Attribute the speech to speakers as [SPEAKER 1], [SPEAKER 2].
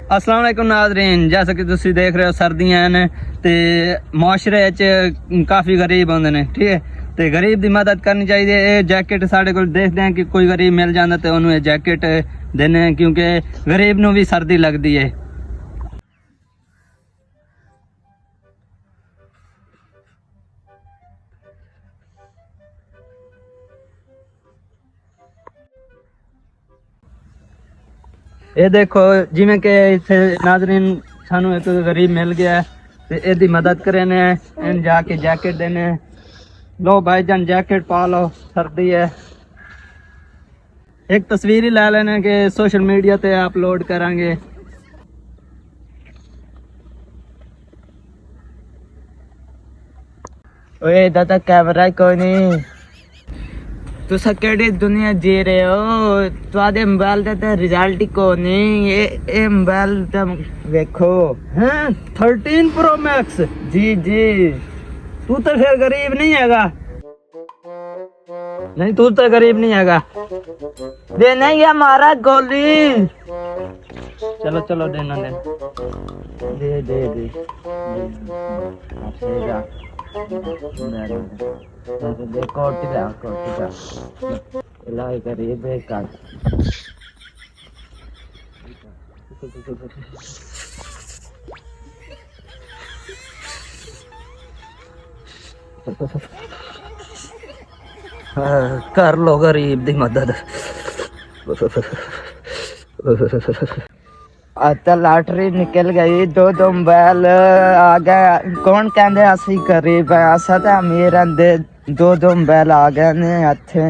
[SPEAKER 1] अस्सलाम वालेकुम नाज़रीन, जैसा कि तुसी देख रहे हो सर्दियां ने ते मुआशरे च काफ़ी गरीब होंदे ने, ठीक है। ते गरीब की मदद करनी चाहिए। ये जैकेट साढ़े को देखते हैं कि कोई गरीब मिल जाता तो उन्होंने ये जैकेट देने, क्योंकि गरीब नू भी सर्दी लगती है। ये देखो जिमें कि इतने नाजरीन सानू एक गरीब मिल गया है तो यदी मदद करने इन जाके जैकेट देने। लो भाईजान जैकेट पा लो, सर्दी है। एक तस्वीर ही ला लेने के सोशल मीडिया पे अपलोड करांगे।
[SPEAKER 2] ओए दादा कैमरा कोई नहीं, तुसा केड़ी दुनिया जी रहे हो? तुहाडे मोबाइल दा रिजल्ट ही कोई नहीं। ये मोबाइल दा देखो
[SPEAKER 1] हैं 13 प्रो मैक्स।
[SPEAKER 2] जी जी।
[SPEAKER 1] तू तो फिर गरीब नहीं हैगा। नहीं, तू तो गरीब नहीं हैगा।
[SPEAKER 2] दे नहीं हमारा गोली।
[SPEAKER 1] चलो चलो देना दे
[SPEAKER 2] दे दे दे दे कोटी दा इलाही गरीब है का।
[SPEAKER 1] कर लो गरीब दी मदद।
[SPEAKER 2] आता लॉटरी निकल गई, दो मोबाइल आ गए। कौन कहते असी गरीब है, असा तो अमीर दे दो मोबाइल आ गए ने हथे।